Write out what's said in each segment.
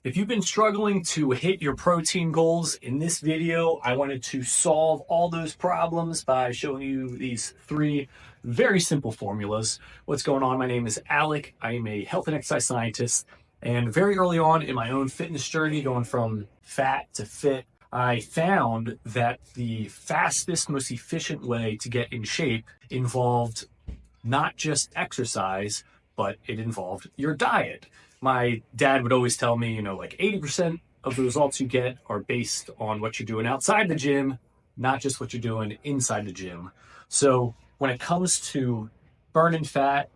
If you've been struggling to hit your protein goals, in this video, I wanted to solve all those problems by showing you these three very simple formulas. What's going on? My name is Alec. I am a health and exercise scientist. And very early on in my own fitness journey, going from fat to fit, I found that the fastest, most efficient way to get in shape involved not just exercise, but it involved your diet. My dad would always tell me, like 80% of the results you get are based on what you're doing outside the gym, not just what you're doing inside the gym. So when it comes to burning fat,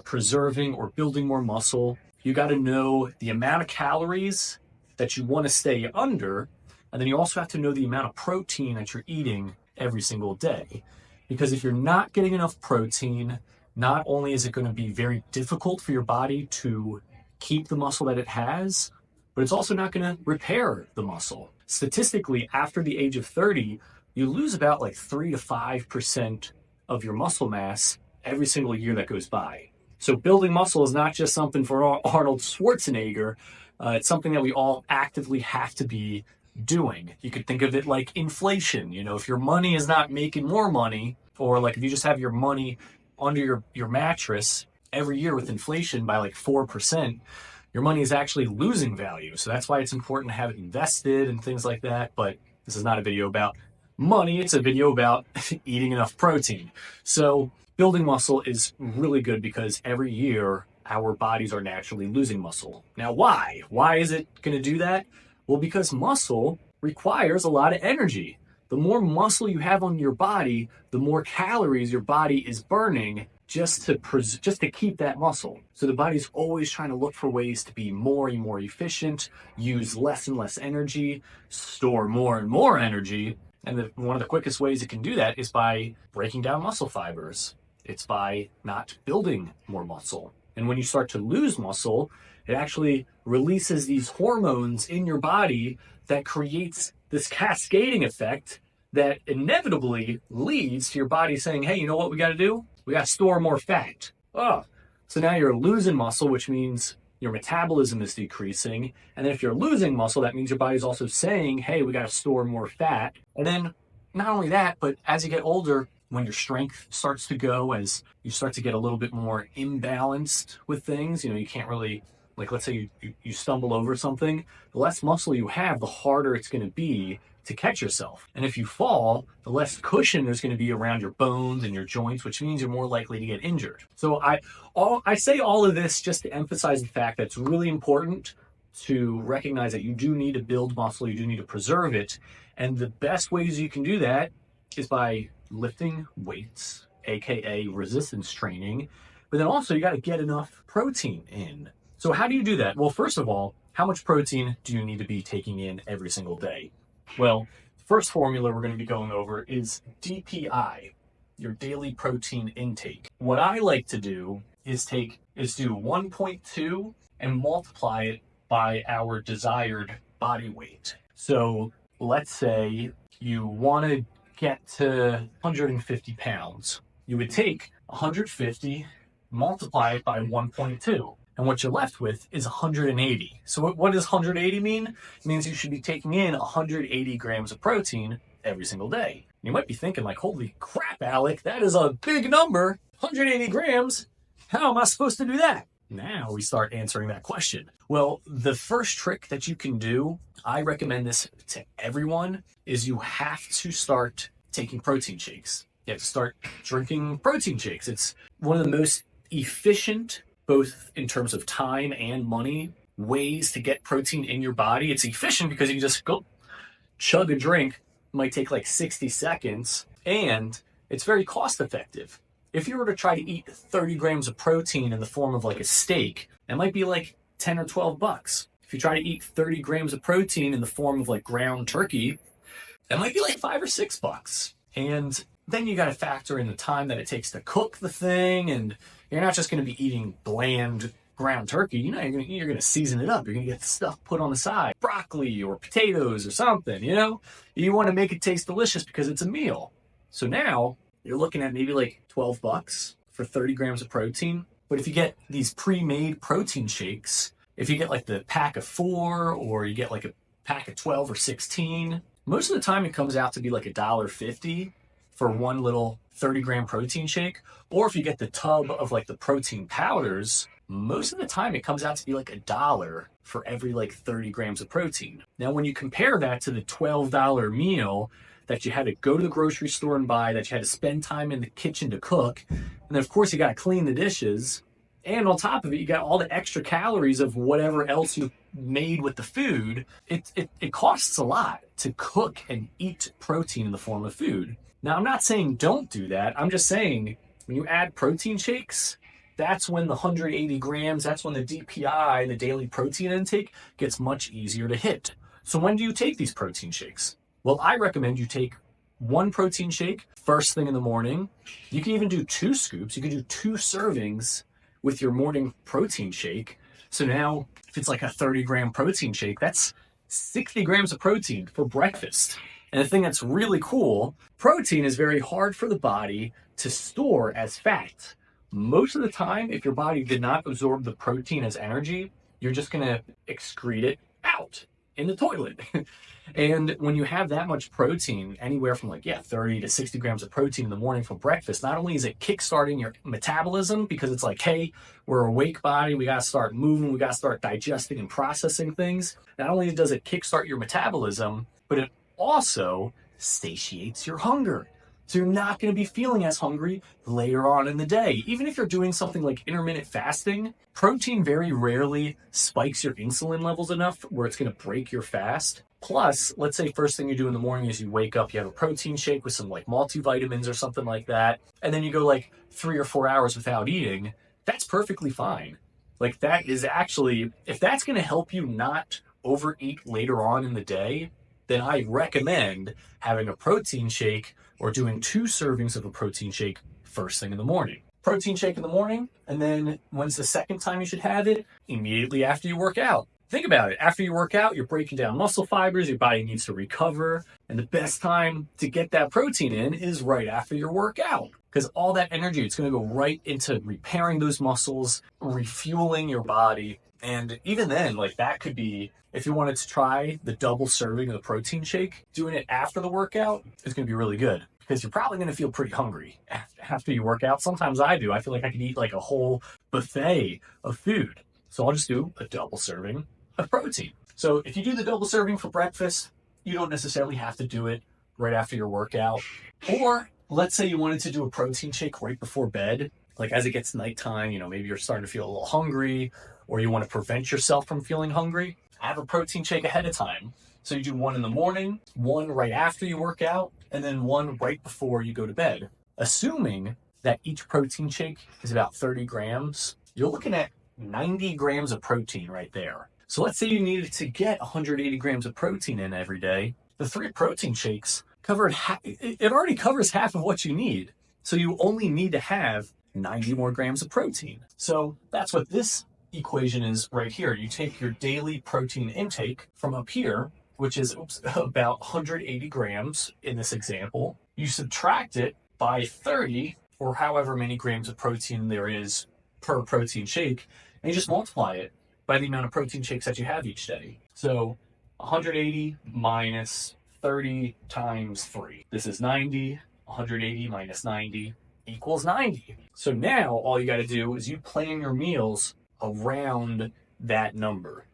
preserving or building more muscle, you got to know the amount of calories that you want to stay under. And then you also have to know the amount of protein that you're eating every single day. Because if you're not getting enough protein, not only is it going to be very difficult for your body to keep the muscle that it has, but it's also not going to repair the muscle. Statistically, after the age of 30, you lose about like 3 to 5% of your muscle mass every single year that goes by. So building muscle is not just something for Arnold Schwarzenegger. It's something that we all actively have to be doing. You could think of it like inflation. If your money is not making more money, or like if you just have your money under your mattress every year with inflation by like 4%, your money is actually losing value. So that's why it's important to have it invested and things like that. But this is not a video about money. It's a video about eating enough protein. So building muscle is really good because every year our bodies are naturally losing muscle. Now, why? Why is it going to do that? Well, because muscle requires a lot of energy. The more muscle you have on your body, the more calories your body is burning just to keep that muscle. So the body's always trying to look for ways to be more and more efficient, use less and less energy, store more and more energy. And one of the quickest ways it can do that is by breaking down muscle fibers. It's by not building more muscle. And when you start to lose muscle, it actually releases these hormones in your body that creates this cascading effect that inevitably leads to your body saying, hey, you know what we got to do? We got to store more fat. Oh, so now you're losing muscle, which means your metabolism is decreasing. And then if you're losing muscle, that means your body's also saying, hey, we got to store more fat. And then not only that, but as you get older, when your strength starts to go, as you start to get a little bit more imbalanced with things, you can't really, like, let's say you stumble over something, the less muscle you have, the harder it's going to be to catch yourself. And if you fall, the less cushion there's going to be around your bones and your joints, which means you're more likely to get injured. So I say all of this just to emphasize the fact that it's really important to recognize that you do need to build muscle, you do need to preserve it. And the best ways you can do that is by lifting weights, aka resistance training. But then also you got to get enough protein in. So how do you do that? Well, first of all, how much protein do you need to be taking in every single day? Well, the first formula we're going to be going over is DPI, your daily protein intake. What I like to do is do 1.2 and multiply it by our desired body weight. So let's say you want to get to 150 pounds. You would take 150, multiply it by 1.2. And what you're left with is 180. So what does 180 mean? It means you should be taking in 180 grams of protein every single day. You might be thinking like, holy crap, Alec, that is a big number. 180 grams? How am I supposed to do that? Now we start answering that question. Well, the first trick that you can do, I recommend this to everyone, is you have to start taking protein shakes. You have to start drinking protein shakes. It's one of the most efficient, both in terms of time and money, ways to get protein in your body. It's efficient because you just go chug a drink. It might take like 60 seconds, and it's very cost effective. If you were to try to eat 30 grams of protein in the form of like a steak, that might be like 10 or 12 bucks. If you try to eat 30 grams of protein in the form of like ground turkey, that might be like $5 or $6. And then you got to factor in the time that it takes to cook the thing, and you're not just going to be eating bland ground turkey. You're going to season it up. You're going to get stuff put on the side, broccoli or potatoes or something. You want to make it taste delicious because it's a meal. So now you're looking at maybe like 12 bucks for 30 grams of protein. But if you get these pre-made protein shakes, If you get like the pack of 4 or you get like a pack of 12 or 16, most of the time it comes out to be like $1.50 for one little 30-gram protein shake. Or if you get the tub of like the protein powders, most of the time it comes out to be like $1 for every like 30 grams of protein. Now, when you compare that to the $12 meal that you had to go to the grocery store and buy, that you had to spend time in the kitchen to cook, and then of course you got to clean the dishes, and on top of it, you got all the extra calories of whatever else you made with the food. It costs a lot to cook and eat protein in the form of food. Now, I'm not saying don't do that. I'm just saying when you add protein shakes, that's when the 180 grams, that's when the DPI, the daily protein intake, gets much easier to hit. So when do you take these protein shakes? Well, I recommend you take one protein shake first thing in the morning. You can even do 2 scoops. You can do 2 servings with your morning protein shake. So now if it's like a 30-gram protein shake, that's 60 grams of protein for breakfast. And the thing that's really cool, protein is very hard for the body to store as fat. Most of the time, if your body did not absorb the protein as energy, you're just gonna excrete it out in the toilet. And when you have that much protein, anywhere from 30 to 60 grams of protein in the morning for breakfast, not only is it kickstarting your metabolism, because it's like, hey, we're a awake body, we gotta start moving, we gotta start digesting and processing things. Not only does it kickstart your metabolism, but it also satiates your hunger. So you're not going to be feeling as hungry later on in the day. Even if you're doing something like intermittent fasting, protein very rarely spikes your insulin levels enough where it's going to break your fast. Plus, let's say first thing you do in the morning is you wake up, you have a protein shake with some like multivitamins or something like that, and then you go like 3 or 4 hours without eating. That's perfectly fine. Like that is actually, if that's going to help you not overeat later on in the day, then I recommend having a protein shake or doing 2 servings of a protein shake first thing in the morning. Protein shake in the morning, and then when's the second time you should have it? Immediately after you work out. Think about it. After you work out, you're breaking down muscle fibers, your body needs to recover, and the best time to get that protein in is right after your workout. Because all that energy, it's going to go right into repairing those muscles, refueling your body. And even then, like that could be, if you wanted to try the double serving of the protein shake, doing it after the workout is going to be really good because you're probably going to feel pretty hungry after you work out. Sometimes I do. I feel like I could eat like a whole buffet of food. So I'll just do a double serving of protein. So if you do the double serving for breakfast, you don't necessarily have to do it right after your workout. Or let's say you wanted to do a protein shake right before bed. Like as it gets nighttime, maybe you're starting to feel a little hungry, or you want to prevent yourself from feeling hungry, have a protein shake ahead of time. So you do 1 in the morning, 1 right after you work out, and then 1 right before you go to bed. Assuming that each protein shake is about 30 grams, you're looking at 90 grams of protein right there. So let's say you needed to get 180 grams of protein in every day. The 3 protein shakes it already covers half of what you need. So you only need to have 90 more grams of protein. So that's what this equation is right here. You take your daily protein intake from up here, which is about 180 grams in this example. You subtract it by 30, or however many grams of protein there is per protein shake, and you just multiply it by the amount of protein shakes that you have each day. So 180 minus 30 times 3. This is 90. 180 minus 90 equals 90. So now all you got to do is you plan your meals around that number.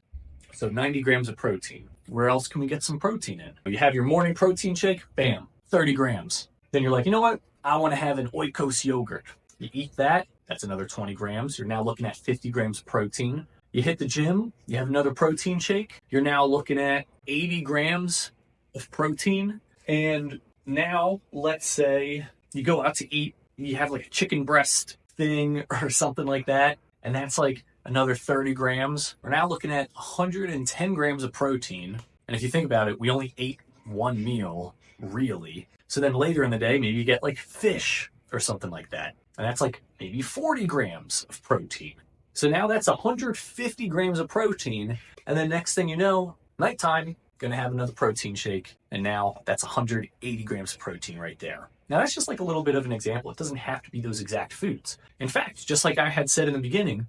So 90 grams of protein. Where else can we get some protein in? You have your morning protein shake, bam, 30 grams. Then you're like, you know what? I want to have an Oikos yogurt. You eat that, that's another 20 grams. You're now looking at 50 grams of protein. You hit the gym, you have another protein shake. You're now looking at 80 grams of protein. And now let's say you go out to eat, you have like a chicken breast thing or something like that, and that's like another 30 grams. We're now looking at 110 grams of protein. And if you think about it, we only ate 1 meal, really. So then later in the day, maybe you get like fish or something like that. And that's like maybe 40 grams of protein. So now that's 150 grams of protein. And then next thing you know, nighttime, gonna have another protein shake. And now that's 180 grams of protein right there. Now that's just like a little bit of an example. It doesn't have to be those exact foods. In fact, just like I had said in the beginning,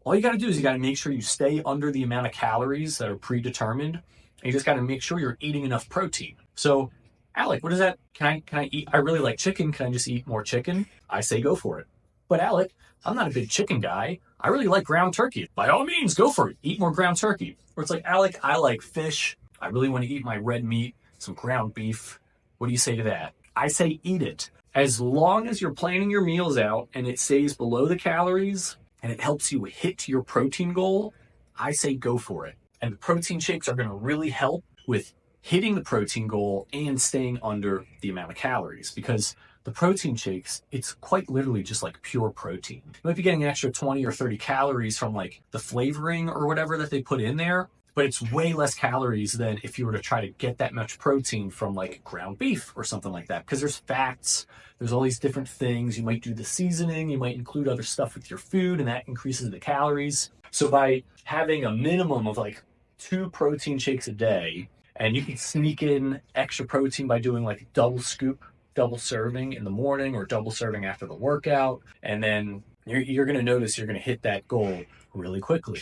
All you got to do is you got to make sure you stay under the amount of calories that are predetermined. And you just got to make sure you're eating enough protein. So, Alec, what is that? Can I eat? I really like chicken. Can I just eat more chicken? I say go for it. But Alec, I'm not a big chicken guy. I really like ground turkey. By all means, go for it. Eat more ground turkey. Or it's like, Alec, I like fish. I really want to eat my red meat, some ground beef. What do you say to that? I say eat it. As long as you're planning your meals out and it stays below the calories and it helps you hit your protein goal, I say go for it. And the protein shakes are going to really help with hitting the protein goal and staying under the amount of calories, because the protein shakes, it's quite literally just like pure protein. You might be getting an extra 20 or 30 calories from like the flavoring or whatever that they put in there, but it's way less calories than if you were to try to get that much protein from like ground beef or something like that, because there's fats, there's all these different things. You might do the seasoning, you might include other stuff with your food, and that increases the calories. So by having a minimum of like 2 protein shakes a day, and you can sneak in extra protein by doing like double scoop, double serving in the morning or double serving after the workout, and then you're going to notice you're going to hit that goal really quickly.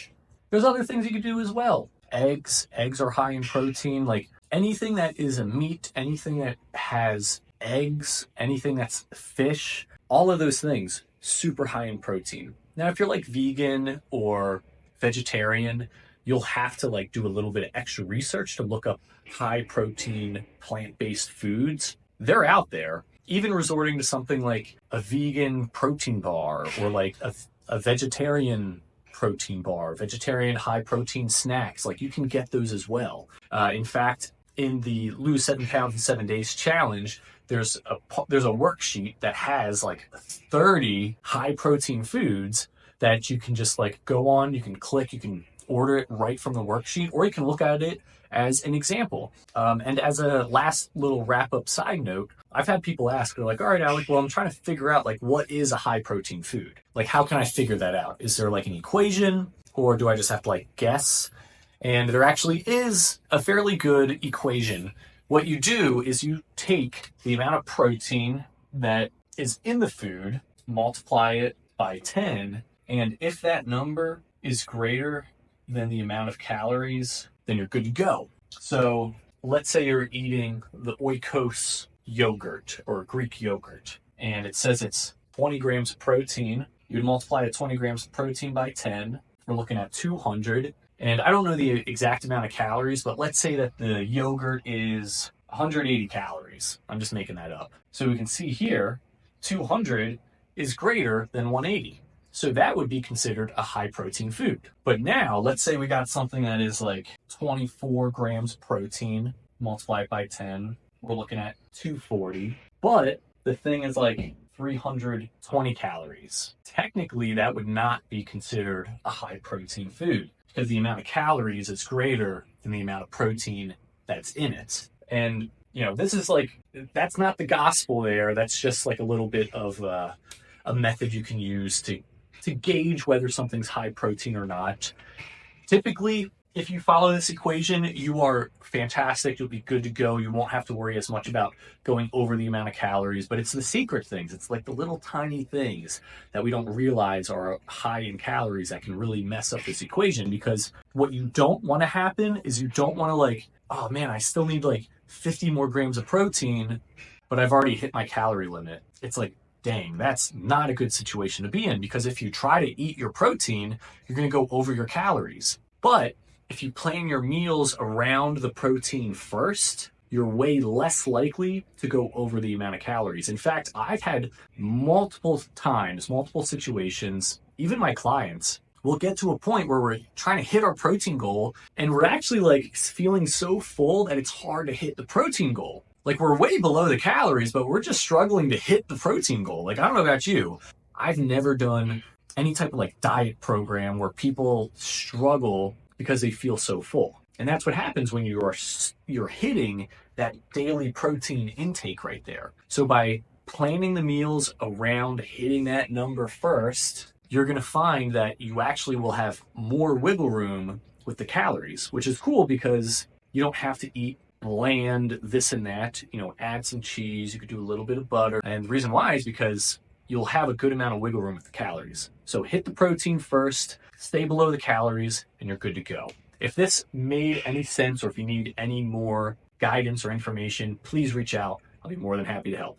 There's other things you can do as well. Eggs are high in protein. Like anything that is a meat, anything that has eggs, anything that's fish, all of those things, super high in protein. Now, if you're like vegan or vegetarian, you'll have to like do a little bit of extra research to look up high protein plant-based foods. They're out there. Even resorting to something like a vegan protein bar or like a vegetarian protein bar, vegetarian high protein snacks, like you can get those as well. In fact, in the Lose 7 Pounds in 7 Days challenge, there's a worksheet that has like 30 high protein foods that you can just like go on, you can click, you can order it right from the worksheet, or you can look at it as an example. And as a last little wrap up side note, I've had people ask, they're like, all right, Alec, well, I'm trying to figure out like what is a high protein food? Like, how can I figure that out? Is there like an equation, or do I just have to like guess? And there actually is a fairly good equation. What you do is you take the amount of protein that is in the food, multiply it by 10, and if that number is greater than the amount of calories, then you're good to go. So let's say you're eating the Oikos yogurt or Greek yogurt, and it says it's 20 grams of protein. You'd multiply the 20 grams of protein by 10. We're looking at 200. And I don't know the exact amount of calories, but let's say that the yogurt is 180 calories. I'm just making that up. So we can see here, 200 is greater than 180. So that would be considered a high protein food. But now let's say we got something that is like 24 grams of protein multiplied by 10. We're looking at 240. But the thing is like 320 calories. Technically, that would not be considered a high protein food, because the amount of calories is greater than the amount of protein that's in it. And, you know, this is like, that's not the gospel there. That's just like a little bit of a method you can use to gauge whether something's high protein or not. Typically, if you follow this equation, you are fantastic. You'll be good to go. You won't have to worry as much about going over the amount of calories, but it's the secret things. It's like the little tiny things that we don't realize are high in calories that can really mess up this equation, because what you don't want to happen is you don't want to like, oh man, I still need like 50 more grams of protein, but I've already hit my calorie limit. It's like, dang, that's not a good situation to be in, because if you try to eat your protein, you're going to go over your calories. But if you plan your meals around the protein first, you're way less likely to go over the amount of calories. In fact, I've had multiple times, multiple situations, even my clients will get to a point where we're trying to hit our protein goal and we're actually like feeling so full that it's hard to hit the protein goal. Like we're way below the calories, but we're just struggling to hit the protein goal. Like, I don't know about you. I've never done any type of like diet program where people struggle because they feel so full. And that's what happens when you're hitting that daily protein intake right there. So by planning the meals around hitting that number first, you're going to find that you actually will have more wiggle room with the calories, which is cool because you don't have to eat bland this and that. You know, add some cheese, you could do a little bit of butter. And the reason why is because you'll have a good amount of wiggle room with the calories. So hit the protein first, stay below the calories, and you're good to go. If this made any sense, or if you need any more guidance or information, please reach out. I'll be more than happy to help.